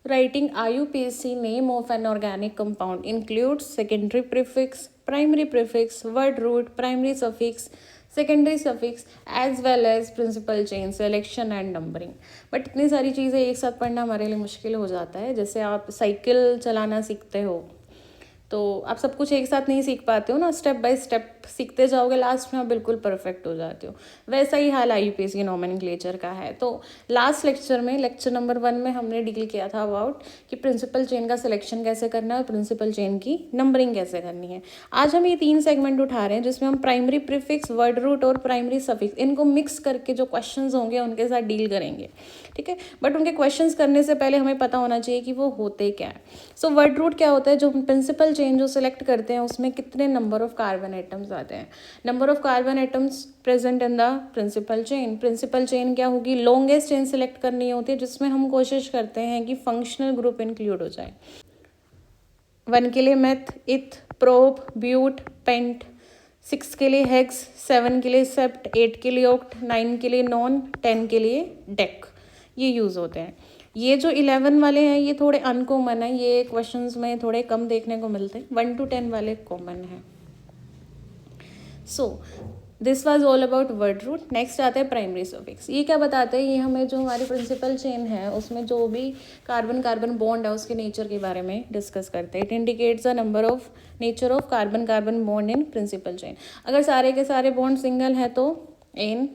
Writing IUPAC name of an organic compound includes secondary prefix, primary prefix, word root, primary suffix, secondary suffix as well as principal chain, selection and numbering. But इतनी सारी चीज़ें एक साथ पढ़ना हमारे लिए मुश्किल हो जाता है. जैसे आप साइकिल चलाना सीखते हो तो आप सब कुछ एक साथ नहीं सीख पाते हो ना, स्टेप बाय स्टेप सीखते जाओगे, लास्ट में आप बिल्कुल परफेक्ट हो जाते हो. वैसा ही हाल IUPAC नॉमेनक्लेचर का है. तो लास्ट लेक्चर में, लेक्चर नंबर 1 में हमने डील किया था अबाउट कि प्रिंसिपल चेन का सिलेक्शन कैसे करना है और प्रिंसिपल चेन की नंबरिंग कैसे करनी है. आज हम ये 3 सेगमेंट उठा रहे हैं जिसमें हम प्राइमरी प्रीफिक्स, वर्ड रूट और प्राइमरी सफिक्स इनको मिक्स करके जो क्वेश्चंस होंगे उनके साथ डील करेंगे. ठीक है, बट उनके क्वेश्चंस करने से पहले हमें पता होना चाहिए कि वो होते क्या है. सो वर्ड रूट क्या होता है? जो प्रिंसिपल चेन जो सिलेक्ट करते हैं उसमें कितने नंबर ऑफ कार्बन एटम्स आते हैं. Number of carbon atoms present in the principal chain. Principal chain क्या होगी? लॉन्गेस्ट चेन सिलेक्ट करनी होती है जिसमें हम कोशिश करते हैं कि फंक्शनल ग्रुप इंक्लूड हो जाए. 1 के लिए मेथ, इथ, प्रोप, ब्यूट, पेंट. 6 के लिए हेक्स, 7 के लिए सेप्ट, 8 के लिए ऑक्ट, 9 के लिए नॉन, 10 के लिए डेक. ये यूज़ होते हैं. ये जो 11 वाले हैं ये थोड़े अनकॉमन है, ये क्वेश्चंस में थोड़े कम देखने को मिलते हैं. 1 to 10 वाले कॉमन है. So this was all about word root. Next आता है प्राइमरी सफिक्स. ये क्या बताते हैं? ये हमें जो हमारी प्रिंसिपल चेन है उसमें जो भी कार्बन कार्बन बॉन्ड है उसके नेचर के बारे में डिस्कस करते हैं. It indicates the number of nature of carbon carbon bond in principle chain. अगर सारे के सारे बॉन्ड सिंगल है तो एन,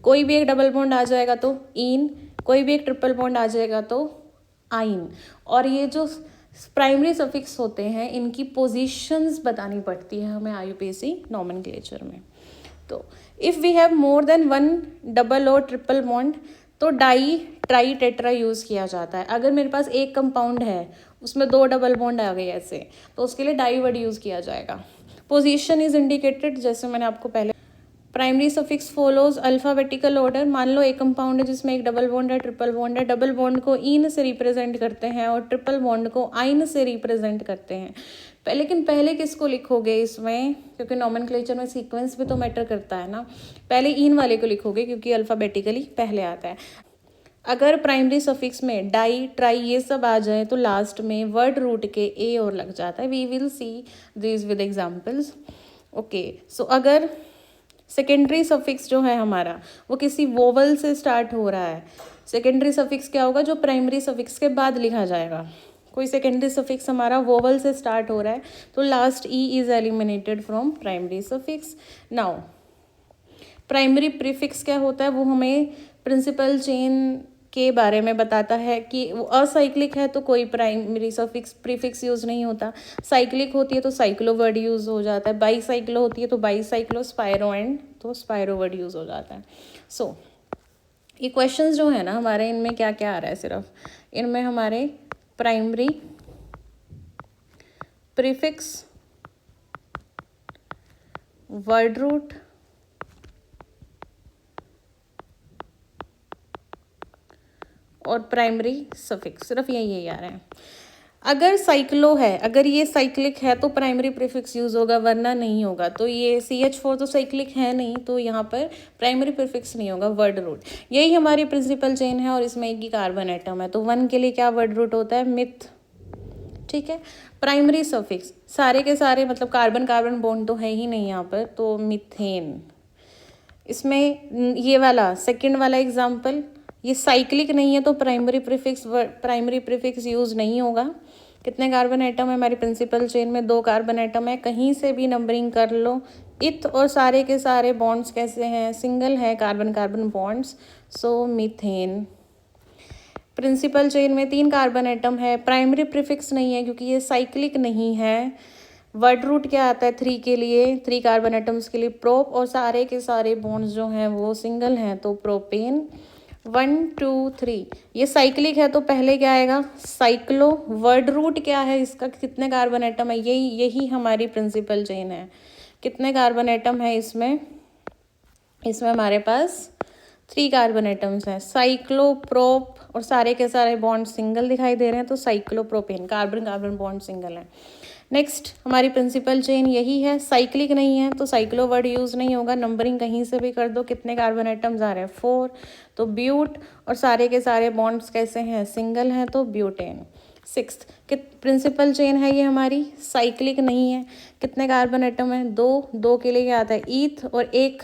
कोई भी एक डबल बॉन्ड आ जाएगा तो इन, कोई भी एक ट्रिपल बॉन्ड आ जाएगा तो आइन. और ये जो प्राइमरी सफिक्स होते हैं इनकी पोजीशंस बतानी पड़ती है हमें IUPAC नॉमेनक्लेचर में. तो if we have more than 1 double और ट्रिपल बॉन्ड तो डाई, ट्राई, टेट्रा यूज़ किया जाता है. अगर मेरे पास एक कंपाउंड है उसमें 2 डबल बॉन्ड आ गए ऐसे तो उसके लिए डाई वर्ड यूज़ किया जाएगा. पोजीशन इज इंडिकेटेड जैसे मैंने आपको पहले. Primary suffix follows alphabetical order. मान लो एक कंपाउंड है जिसमें एक डबल बॉन्ड है, ट्रिपल बॉन्ड है. डबल बॉन्ड को इन से रिप्रेजेंट करते हैं और ट्रिपल बॉन्ड को आइन से रिप्रेजेंट करते हैं. लेकिन पहले किसको लिखोगे इसमें? क्योंकि नॉमेनक्लेचर में सीक्वेंस भी तो मैटर करता है ना. पहले इन वाले को लिखोगे क्योंकि अल्फ़ाबेटिकली पहले आता है. अगर प्राइमरी सफिक्स में डाई, ट्राई ये सब आ जाए तो लास्ट में वर्ड रूट के ए और लग जाता है. We will see this with examples. Okay, so अगर सेकेंडरी सफिक्स जो है हमारा वो किसी वोवल से स्टार्ट हो रहा है. सेकेंडरी सफिक्स क्या होगा? जो प्राइमरी सफिक्स के बाद लिखा जाएगा. कोई सेकेंडरी सफिक्स हमारा वोवल से स्टार्ट हो रहा है तो last E is eliminated from primary suffix. Now primary prefix क्या होता है? वो हमें प्रिंसिपल चेन के बारे में बताता है कि वो असाइक्लिक है तो कोई प्राइमरी सफिक्स प्रीफिक्स यूज़ नहीं होता. साइक्लिक होती है तो साइक्लो वर्ड यूज़ हो जाता है. बाई साइक्लो होती है तो बाई साइक्लो, स्पायरो एंड तो स्पायरो वर्ड यूज़ हो जाता है. सो ये क्वेश्चंस जो है ना हमारे, इनमें क्या क्या आ रहा है? सिर्फ इनमें हमारे प्राइमरी प्रीफिक्स, वर्ड रूट, और प्राइमरी सफिक्स, सिर्फ यही आ रहे हैं. अगर साइक्लो है, अगर ये साइक्लिक है तो प्राइमरी प्रीफिक्स यूज़ होगा वरना नहीं होगा. तो ये CH4 तो साइक्लिक है नहीं तो यहाँ पर प्राइमरी प्रीफिक्स नहीं होगा. वर्ड रूट, यही हमारी प्रिंसिपल चेन है और इसमें एक ही कार्बन एटम है तो 1 के लिए क्या वर्ड रूट होता है? मिथ. ठीक है. प्राइमरी सफिक्स सारे के सारे मतलब कार्बन कार्बन बॉन्ड तो है ही नहीं यहाँ पर तो मिथेन. इसमें ये वाला सेकेंड वाला एग्जाम्पल, ये साइक्लिक नहीं है तो प्राइमरी प्रीफिक्स यूज़ नहीं होगा. कितने कार्बन एटम है हमारी प्रिंसिपल चेन में? 2 कार्बन एटम है. कहीं से भी नंबरिंग कर लो. इथ और सारे के सारे बॉन्ड्स कैसे हैं? सिंगल है कार्बन कार्बन बॉन्ड्स. सो मीथेन. प्रिंसिपल चेन में 3 कार्बन एटम है. प्राइमरी प्रीफिक्स नहीं है क्योंकि ये साइक्लिक नहीं है. वर्ड रूट क्या आता है? 3 के लिए, 3 कार्बन एटम्स के लिए प्रोप और सारे के सारे बॉन्ड्स जो हैं वो सिंगल हैं तो प्रोपेन. 1 2 3 ये साइक्लिक है तो पहले क्या आएगा? साइक्लो. वर्ड रूट क्या है इसका? कितने कार्बन एटम है? यही हमारी प्रिंसिपल चेन है. कितने कार्बन एटम है इसमें? इसमें हमारे पास 3 कार्बन एटम्स हैं. साइक्लो, प्रोप और सारे के सारे बॉन्ड सिंगल दिखाई दे रहे हैं तो cyclopropane. Carbon carbon bond single है. नेक्स्ट हमारी प्रिंसिपल चेन यही है, साइक्लिक नहीं है तो साइक्लो वर्ड यूज़ नहीं होगा, नंबरिंग कहीं से भी कर दो। कितने कार्बन आइटम्स आ रहे हैं 4, तो ब्यूट, और सारे के सारे बॉन्ड्स कैसे हैं, सिंगल हैं तो ब्यूटेन। सिक्स्थ प्रिंसिपल चेन है ये हमारी, साइक्लिक नहीं है। कितने कार्बन आइटम है, 2, 2 के लिए क्या आता है ईथ, और एक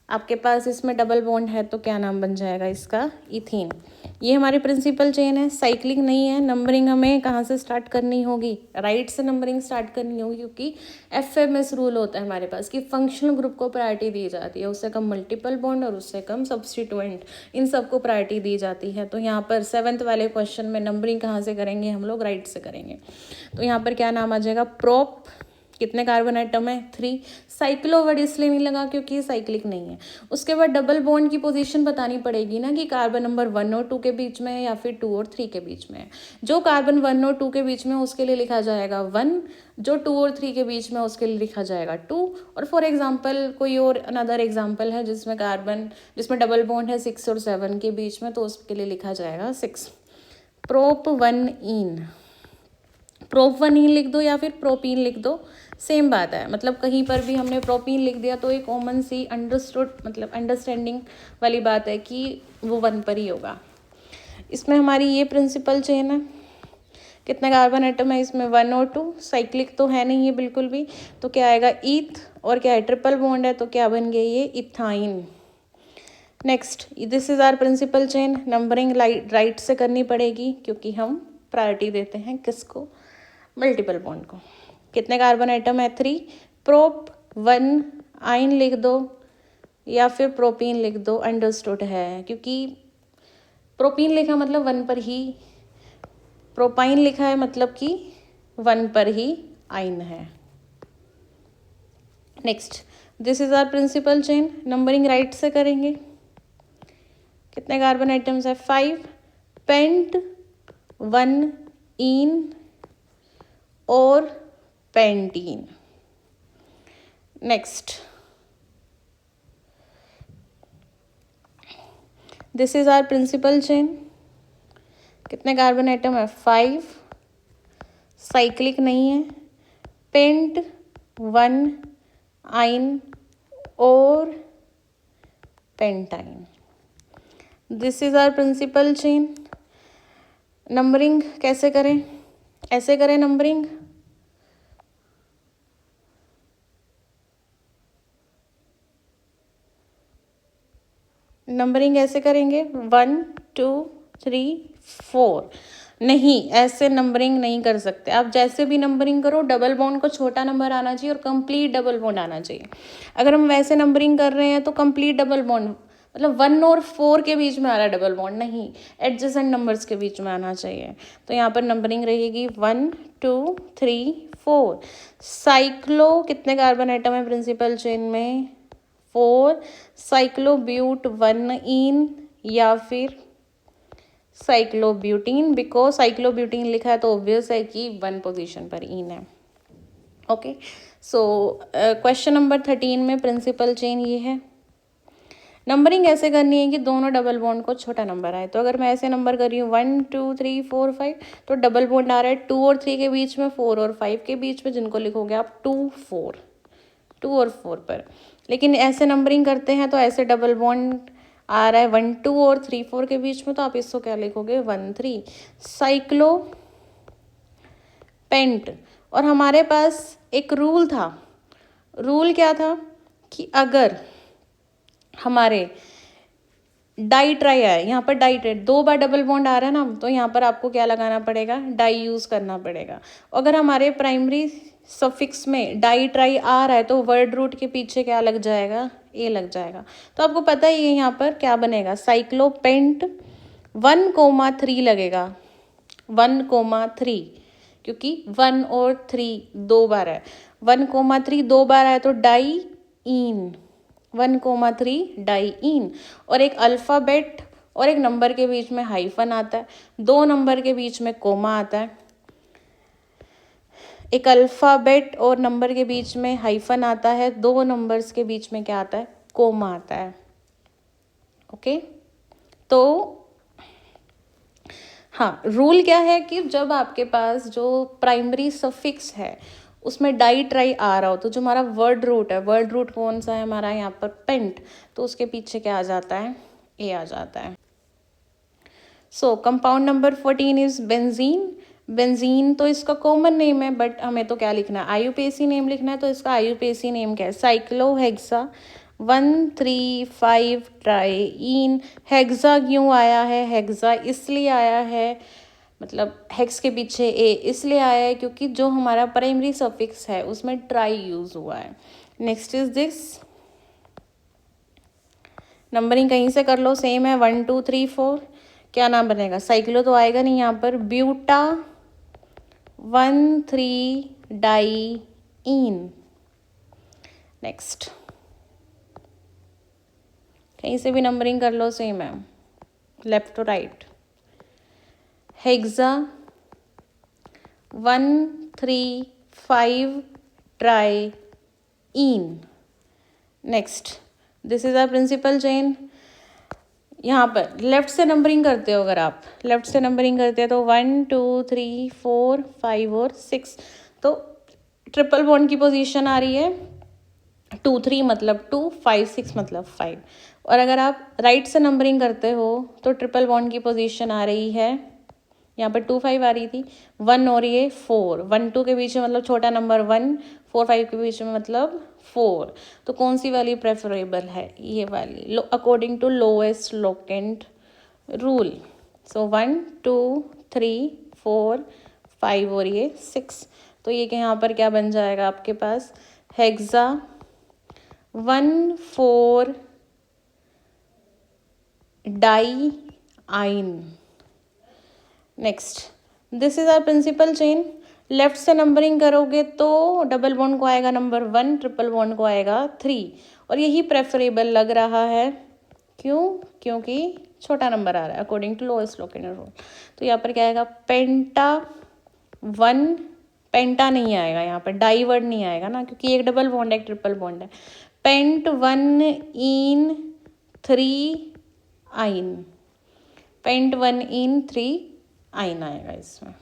आपके पास इसमें डबल बॉन्ड है तो क्या नाम बन जाएगा इसका, इथीन। ये हमारी प्रिंसिपल चेन है, साइक्लिक नहीं है। नंबरिंग हमें कहाँ से स्टार्ट करनी होगी, राइट से नंबरिंग स्टार्ट करनी होगी, क्योंकि FMS रूल होता है हमारे पास कि फंक्शनल ग्रुप को प्रायोरिटी दी जाती है, उससे कम मल्टीपल बॉन्ड और उससे कम सब्स्टिट्यूएंट, इन सबको प्रायोरिटी दी जाती है। तो यहाँ पर 7th वाले क्वेश्चन में नंबरिंग कहाँ से करेंगे हम लोग, राइट से करेंगे। तो यहाँ पर क्या नाम आ जाएगा, प्रोप। कितने कार्बन आइटम है, 3। साइक्लो वर्ड इसलिए नहीं लगा क्योंकि ये साइक्लिक नहीं है। उसके बाद डबल बॉन्ड की पोजीशन बतानी पड़ेगी ना, कि कार्बन नंबर 1 और 2 के बीच में है या फिर 2 और 3 के बीच में है। जो कार्बन 1 और 2 के बीच में उसके लिए लिखा जाएगा 1, जो 2 और 3 के बीच में उसके लिए लिखा जाएगा 2। और फॉर एग्जाम्पल कोई और अनदर एग्जाम्पल है जिसमें डबल बॉन्ड है 6 और 7 के बीच में, तो उसके लिए लिखा जाएगा 6। प्रोप 1 इन, प्रोप 1 इन लिख दो या फिर प्रोपीन लिख दो, सेम बात है। मतलब कहीं पर भी हमने प्रोपीन लिख दिया तो एक कॉमन सी अंडरस्टैंडिंग वाली बात है कि वो 1 पर ही होगा। इसमें हमारी ये प्रिंसिपल चेन है। कितने कार्बन आइटम है इसमें, 1 और 2। साइक्लिक तो है नहीं ये बिल्कुल भी, तो क्या आएगा ईथ, और क्या है ट्रिपल बॉन्ड है तो क्या बन गया ये, ethyne. Next, this is our principal chain. Numbering right से करनी पड़ेगी क्योंकि हम प्रायोरिटी देते हैं किसको, मल्टीपल बॉन्ड को। कितने कार्बन आइटम है, 3। प्रोप 1 आइन लिख दो या फिर प्रोपीन लिख दो, अंडरस्टूड है, क्योंकि प्रोपीन लिखा मतलब 1 पर ही, प्रोपाइन लिखा है मतलब कि 1 पर ही आइन है। Next, this is our principal chain. Numbering right से करेंगे। कितने कार्बन आइटम्स है, 5। पेंट 1 इन और pentyne. Next, this is our principal chain. कितने कार्बन आइटम है, 5। साइक्लिक नहीं है। पेंट 1 आइन और pentyne. This is our principal chain. Numbering कैसे करें, ऐसे करें नंबरिंग, नंबरिंग ऐसे करेंगे 1 2 3 4। नहीं, ऐसे नंबरिंग नहीं कर सकते आप। जैसे भी नंबरिंग करो डबल बॉन्ड को छोटा नंबर आना चाहिए और कंप्लीट डबल बॉन्ड आना चाहिए। अगर हम वैसे नंबरिंग कर रहे हैं तो कंप्लीट डबल बॉन्ड मतलब 1 और 4 के बीच में आ रहा है डबल बॉन्ड, नहीं, एडजेसेंट नंबर्स के बीच में आना चाहिए। तो यहाँ पर नंबरिंग रहेगी 1 2 3 4। साइक्लो कितने कार्बन आइटम है प्रिंसिपल चेन में, 4। साइक्लोब्यूट 1 इन या फिर साइक्लोब्यूटीन, बिकॉज साइक्लोब्यूटीन लिखा है तो ऑब्वियस है कि 1 पोजीशन पर इन है। ओके, सो क्वेश्चन नंबर 13 में प्रिंसिपल चेन ये है। नंबरिंग ऐसे करनी है कि दोनों डबल बॉन्ड को छोटा नंबर आए। तो अगर मैं ऐसे नंबर कर रही हूँ 1 2 3 4 5, तो डबल बॉन्ड आ रहा है 2 और 3 के बीच में, 4 और 5 के बीच में, जिनको लिखोगे आप 2 4, 2 और 4 पर। लेकिन ऐसे नंबरिंग करते हैं तो ऐसे डबल बॉन्ड आ रहा है 1 2 और 3 4 के बीच में, तो आप इसको क्या लिखोगे 1 3। साइक्लो पेंट, और हमारे पास एक रूल था। रूल क्या था कि अगर हमारे डाई ट्राई है, यहाँ पर डाई ट्राई 2 बार डबल बॉन्ड आ रहा है ना, तो यहाँ पर आपको क्या लगाना पड़ेगा, डाई यूज़ करना पड़ेगा। अगर हमारे प्राइमरी सफिक्स में डाई ट्राई आ रहा है तो वर्ड रूट के पीछे क्या लग जाएगा, ए लग जाएगा। तो आपको पता ही है यहाँ पर क्या बनेगा, साइक्लोपेंट 1,3 लगेगा, 1,3, क्योंकि 1 और 3 2 बार है, 1,3 2 बार है तो डाई इन, 1,3 डाई इन। और एक अल्फ़ाबेट और एक नंबर के बीच में हाइफन आता है, 2 नंबर के बीच में कोमा आता है। एक अल्फ़ाबेट और नंबर के बीच में हाइफन आता है, 2 नंबर्स के बीच में क्या आता है, कोमा आता है। ओके, तो हाँ, रूल क्या है कि जब आपके पास जो प्राइमरी सफिक्स है उसमें डाई ट्राई आ रहा हो, तो जो हमारा वर्ड रूट है, वर्ड रूट कौन सा है हमारा यहाँ पर, पेंट, तो उसके पीछे क्या आ जाता है, ए आ जाता है। सो compound number 14 is benzene. Benzene तो इसका कॉमन नेम है, बट हमें तो क्या लिखना है, आयुपेसी नेम लिखना है, तो इसका आयुपेसी नेम क्या है, साइक्लोहेक्सा 1,3,5 ट्राईन। हेक्सा क्यों आया है, हेक्सा इसलिए आया है, मतलब हेक्स के पीछे ए इसलिए आया है क्योंकि जो हमारा प्राइमरी सफिक्स है उसमें ट्राई यूज हुआ है। नेक्स्ट इज दिस, नंबरिंग कहीं से कर लो, सेम है 1 2 3 4। क्या नाम बनेगा, साइक्लो तो आएगा नहीं यहाँ पर, ब्यूटा 1,3-डाईइन। नेक्स्ट कहीं से भी नंबरिंग कर लो, सेम है, left to right. Hexa 1,3,5 triene. Next this is our principal chain. यहाँ पर लेफ्ट से नंबरिंग करते हो, अगर आप लेफ्ट से नंबरिंग करते हैं तो 1 2 3 4 5 और 6, तो ट्रिपल बॉन्ड की पोजीशन आ रही है 2 3 मतलब 2, 5 6 मतलब 5। और अगर आप राइट से नंबरिंग करते हो तो ट्रिपल बॉन्ड की पोजीशन आ रही है, यहाँ पर 2 5 आ रही थी, 1 और ये 4, 1 2 के बीच में मतलब छोटा नंबर 1, 4 5 के बीच में मतलब 4। तो कौन सी वाली प्रेफरेबल है, ये वाली, according to lowest locant rule. So 1 2 3 4 5 और ये 6, तो ये कि यहाँ पर क्या बन जाएगा आपके पास, हेक्सा 1,4-डाईइन। Next this is our principal chain. Left से नंबरिंग करोगे तो डबल बॉन्ड को आएगा नंबर 1, ट्रिपल बॉन्ड को आएगा 3, और यही प्रेफरेबल लग रहा है, क्यों, क्योंकि छोटा नंबर आ रहा है according to lowest locant rule. तो यहाँ पर क्या आएगा, पेंटा 1, पेंटा नहीं आएगा यहाँ पर, डाई वर्ड नहीं आएगा ना, क्योंकि एक डबल बॉन्ड है एक ट्रिपल बॉन्ड है। पेंट 1,3-आइन, पेंट 1,3-आइन आएगा इसमें।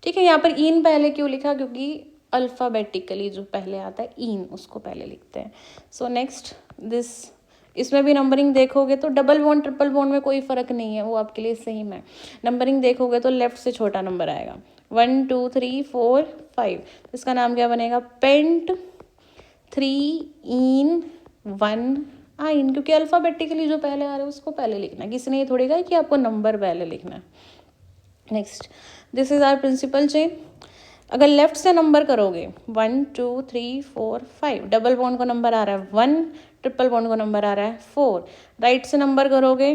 ठीक है, यहाँ पर इन पहले क्यों लिखा, क्योंकि अल्फ़ाबेटिकली जो पहले आता है इन, उसको पहले लिखते हैं। सो नेक्स्ट दिस, इसमें भी नंबरिंग देखोगे तो डबल बॉन्ड ट्रिपल बॉन्ड में कोई फ़र्क नहीं है, वो आपके लिए सेम है। नंबरिंग देखोगे तो लेफ्ट से छोटा नंबर आएगा, 1 2 3 4 5, इसका नाम क्या बनेगा, पेंट 3-in-1-आइन, क्योंकि अल्फ़ाबेटिकली जो पहले आ रहा है उसको पहले लिखना है, किसी ने ये थोड़ी कहा कि आपको नंबर पहले लिखना है। Next this is our principal chain. अगर लेफ्ट से नंबर करोगे 1 2 3 4 5, डबल बॉन्ड को नंबर आ रहा है 1, ट्रिपल बॉन्ड को नंबर आ रहा है 4। राइट से नंबर करोगे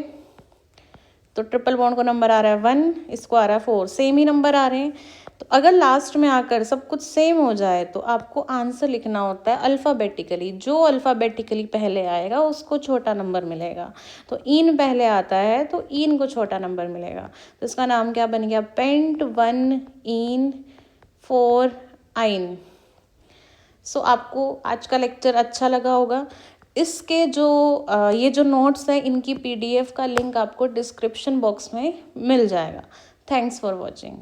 तो ट्रिपल बॉन्ड को नंबर आ रहा है 1, इसको आ रहा है 4, सेम ही नंबर आ रहे हैं। तो अगर लास्ट में आकर सब कुछ सेम हो जाए तो आपको आंसर लिखना होता है अल्फ़ाबेटिकली, जो अल्फ़ाबेटिकली पहले आएगा उसको छोटा नंबर मिलेगा। तो इन पहले आता है तो इन को छोटा नंबर मिलेगा, तो इसका नाम क्या बन गया, पेंट 1-in-4-आइन। सो आपको आज का लेक्चर अच्छा लगा होगा। इसके जो ये जो नोट्स हैं इनकी PDF का लिंक आपको डिस्क्रिप्शन बॉक्स में मिल जाएगा। Thanks for watching.